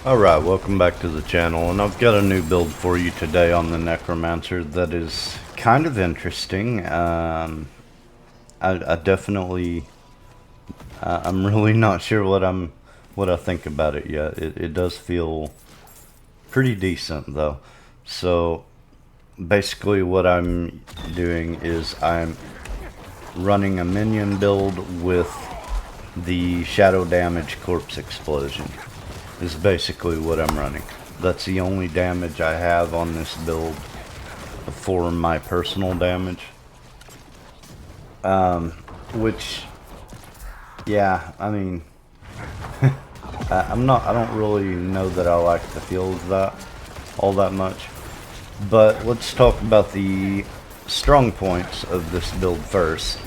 Alright, welcome back to the channel, and I've got a new build for you today on the Necromancer that is kind of interesting. I definitely, I'm really not sure what I think about it yet. It does feel pretty decent though. So basically what I'm doing is I'm running a minion build with the shadow damage corpse explosion. Is basically what I'm running. That's the only damage I have on this build for my personal damage. Which, yeah, I mean, I don't really know that I like the feel of that all that much. But let's talk about the strong points of this build first.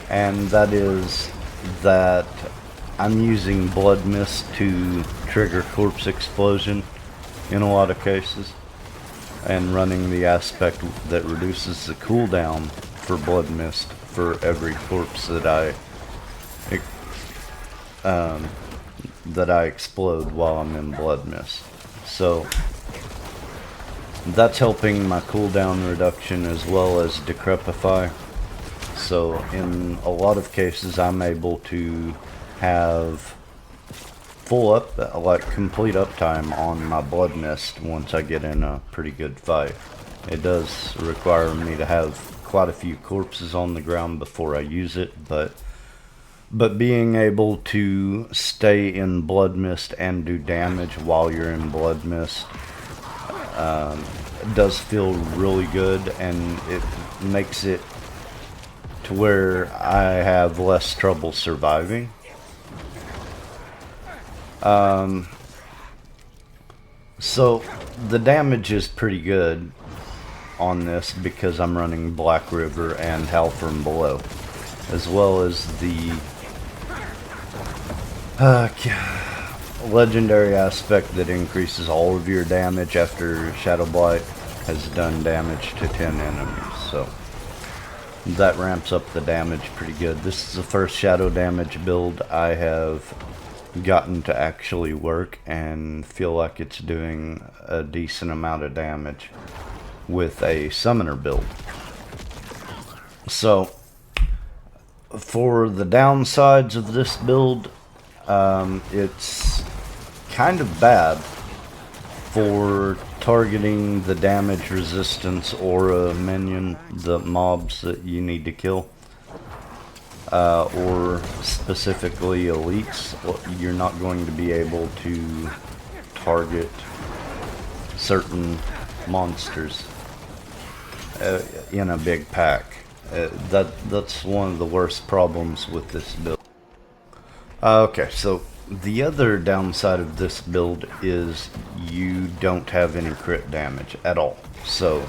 And that is that I'm using Blood Mist to trigger corpse explosion in a lot of cases, and running the aspect that reduces the cooldown for Blood Mist for every corpse that I explode while I'm in Blood Mist. So that's helping my cooldown reduction as well as Decrepify. So in a lot of cases I'm able to have complete uptime on my Blood Mist once I get in a pretty good fight. It does require me to have quite a few corpses on the ground before I use it, but being able to stay in Blood Mist and do damage while you're in Blood Mist does feel really good, and it makes it to where I have less trouble surviving. So the damage is pretty good on this because I'm running Black River and Hell from Below, as well as the legendary aspect that increases all of your damage after Shadow Blight has done damage to 10 enemies. So that ramps up the damage pretty good. This is the first shadow damage build I have gotten to actually work and feel like it's doing a decent amount of damage with a summoner build. So for the downsides of this build, it's kind of bad for targeting the damage resistance aura minion, the mobs that you need to kill. Or specifically elites. You're not going to be able to target certain monsters in a big pack. That's one of the worst problems with this build. Okay, so the other downside of this build is you don't have any crit damage at all. So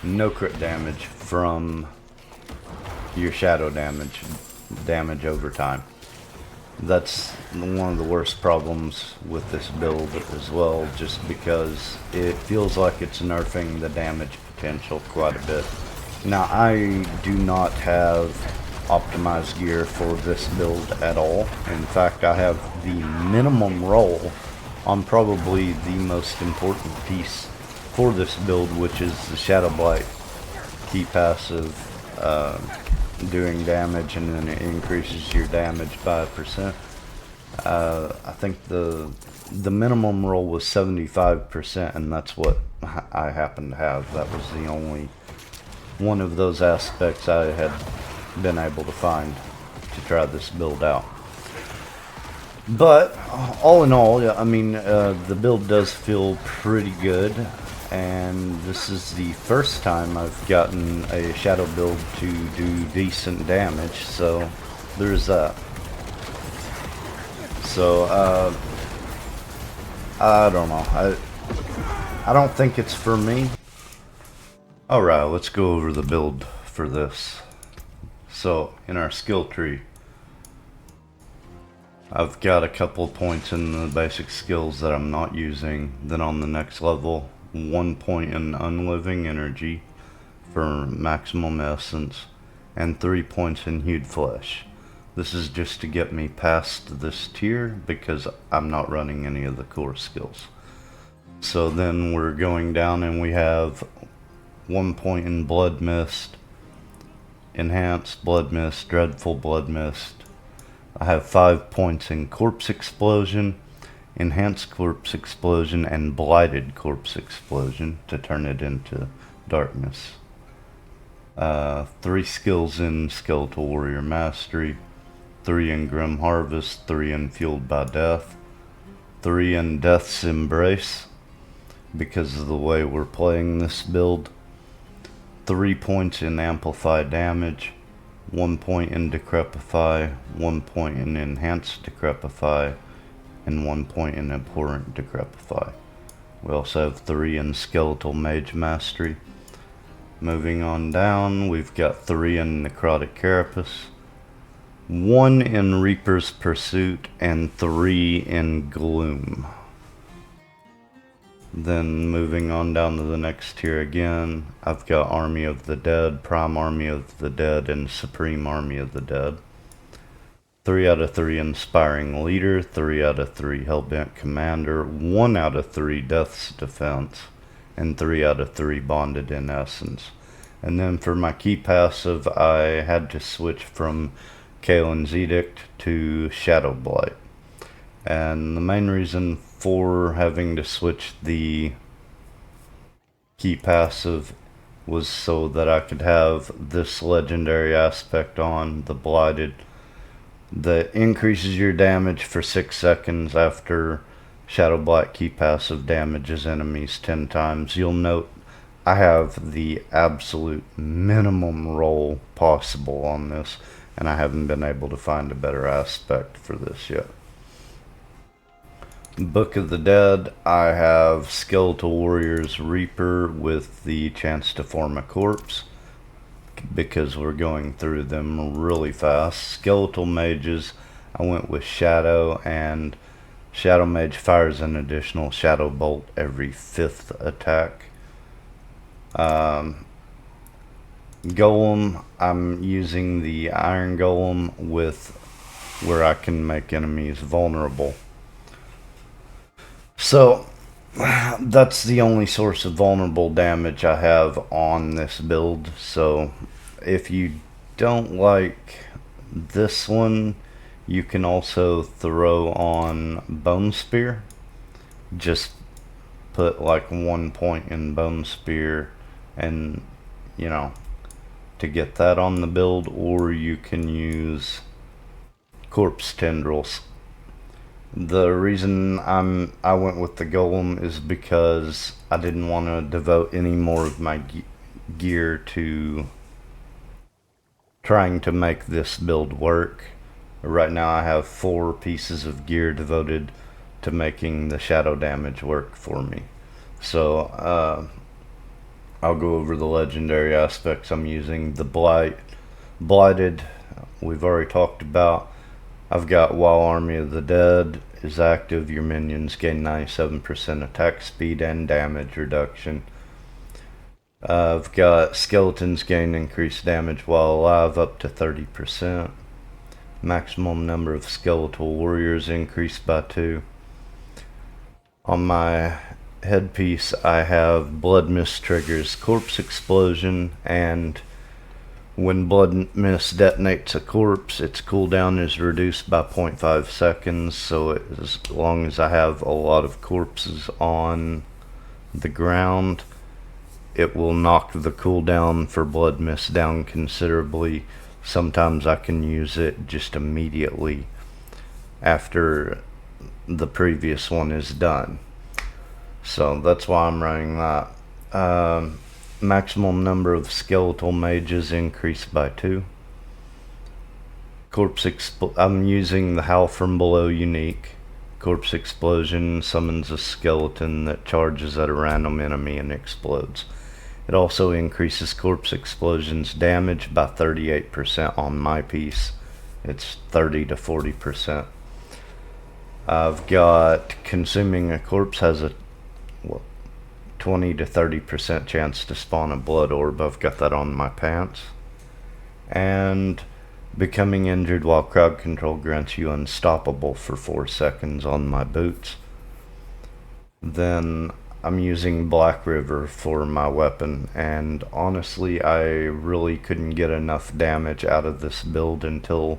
no crit damage from your shadow damage over time. That's one of the worst problems with this build as well, just because it feels like it's nerfing the damage potential quite a bit. Now, I do not have optimized gear for this build at all. In fact, I have the minimum roll on probably the most important piece for this build, which is the Shadow Blight key passive, doing damage, and then it increases your damage by 1%. I think the minimum roll was 75%, and that's what I happen to have. That was the only one of those aspects I had been able to find to try this build out. But all in all, I mean, the build does feel pretty good. And this is the first time I've gotten a shadow build to do decent damage, so there's that. So I don't know, I don't think it's for me. Alright, let's go over the build for this. So in our skill tree, I've got a couple points in the basic skills that I'm not using. Then on the next level, 1 point in unliving energy for maximum essence, and 3 points in hued flesh. This is just to get me past this tier because I'm not running any of the core skills. So then we're going down and we have 1 point in Blood Mist, Enhanced Blood Mist, Dreadful Blood Mist. I have 5 points in Corpse Explosion, Enhanced Corpse Explosion, and Blighted Corpse Explosion to turn it into darkness. 3 skills in Skeletal Warrior Mastery, 3 in Grim Harvest, 3 in Fueled by Death, 3 in Death's Embrace because of the way we're playing this build, 3 points in Amplify Damage, 1 point in Decrepify, 1 point in Enhanced Decrepify, and 1 point in Abhorrent Decrepify. We also have 3 in Skeletal Mage Mastery. Moving on down, we've got 3 in Necrotic Carapace, 1 in Reaper's Pursuit, and 3 in Gloom. Then moving on down to the next tier again, I've got Army of the Dead, Prime Army of the Dead, and Supreme Army of the Dead. 3 out of 3 Inspiring Leader, 3 out of 3 Hellbent Commander, 1 out of 3 Death's Defense, and 3 out of 3 Bonded in Essence. And then for my key passive, I had to switch from Kalen's Edict to Shadow Blight. And the main reason for having to switch the key passive was so that I could have this legendary aspect on, the Blighted, that increases your damage for 6 seconds after Shadow Blight key passive damages enemies 10 times. You'll note I have the absolute minimum roll possible on this, and I haven't been able to find a better aspect for this yet. Book of the Dead, I have Skeletal Warriors Reaper with the chance to form a corpse because we're going through them really fast. Skeletal Mages, I went with Shadow, and Shadow Mage fires an additional Shadow Bolt every 5th attack. Golem, I'm using the Iron Golem with where I can make enemies vulnerable. So that's the only source of vulnerable damage I have on this build. So if you don't like this one, you can also throw on Bone Spear. Just put like 1 point in Bone Spear and, you know, to get that on the build, or you can use Corpse Tendrils. The reason I went with the Golem is because I didn't want to devote any more of my gear to trying to make this build work. Right now I have 4 pieces of gear devoted to making the shadow damage work for me. So I'll go over the legendary aspects I'm using. The Blighted, we've already talked about. I've got while Army of the Dead is active, your minions gain 97% attack speed and damage reduction. I've got Skeletons gain increased damage while alive up to 30%. Maximum number of Skeletal Warriors increased by 2. On my headpiece I have Blood Mist triggers Corpse Explosion, and when Blood Mist detonates a corpse, its cooldown is reduced by 0.5 seconds, so as long as I have a lot of corpses on the ground, it will knock the cooldown for Blood Mist down considerably. Sometimes I can use it just immediately after the previous one is done. So that's why I'm running that. Maximum number of Skeletal Mages increased by 2. I'm using the Howl from Below unique. Corpse Explosion summons a skeleton that charges at a random enemy and explodes. It also increases Corpse Explosion's damage by 38% on my piece. It's 30 to 40%. I've got Consuming a Corpse has a 20 to 30% chance to spawn a blood orb. I've got that on my pants. And Becoming injured while crowd control grants you unstoppable for 4 seconds on my boots. Then I'm using Black River for my weapon, and honestly I really couldn't get enough damage out of this build until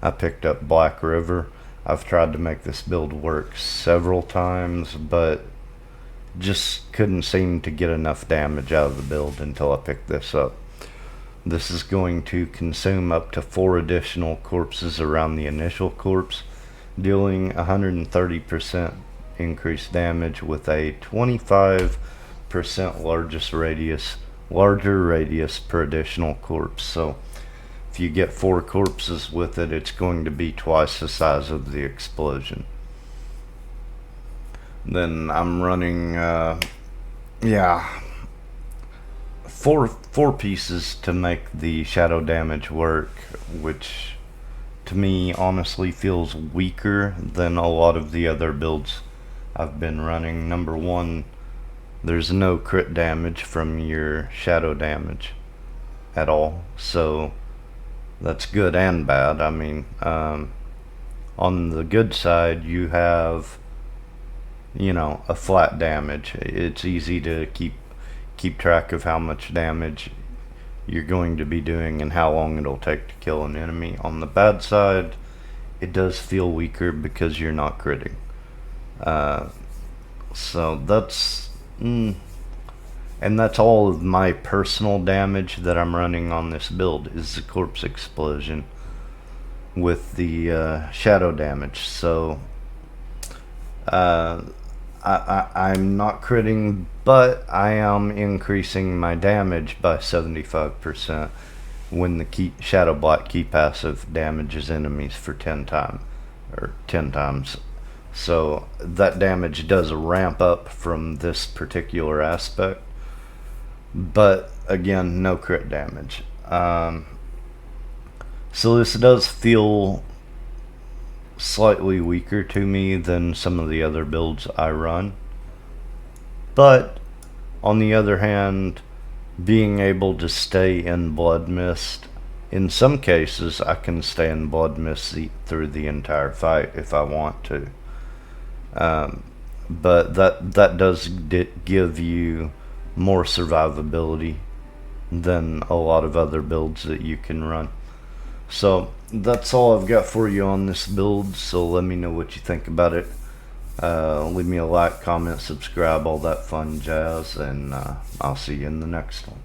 I picked up Black River. I've tried to make this build work several times, but just couldn't seem to get enough damage out of the build until I picked this up. This is going to consume up to 4 additional corpses around the initial corpse, dealing 130% increased damage with a 25% larger radius per additional corpse. So if you get 4 corpses with it, it's going to be twice the size of the explosion. Then I'm running four pieces to make the shadow damage work, which to me honestly feels weaker than a lot of the other builds I've been running. Number one, there's no crit damage from your shadow damage at all, so that's good and bad. I mean, on the good side, you have, a flat damage. It's easy to keep track of how much damage you're going to be doing and how long it'll take to kill an enemy. On the bad side, it does feel weaker because you're not critting. So that's and that's all of my personal damage that I'm running on this build is the corpse explosion with the shadow damage. So I'm not critting, but I am increasing my damage by 75% when the Shadow Blight key passive damages enemies for 10 times. So that damage does ramp up from this particular aspect, but again, no crit damage. So this does feel slightly weaker to me than some of the other builds I run, but on the other hand, being able to stay in Blood Mist, in some cases I can stay in Blood Mist through the entire fight if I want to, but that does give you more survivability than a lot of other builds that you can run. So that's all I've got for you on this build, so let me know what you think about it. Leave me a like, comment, subscribe, all that fun jazz, and I'll see you in the next one.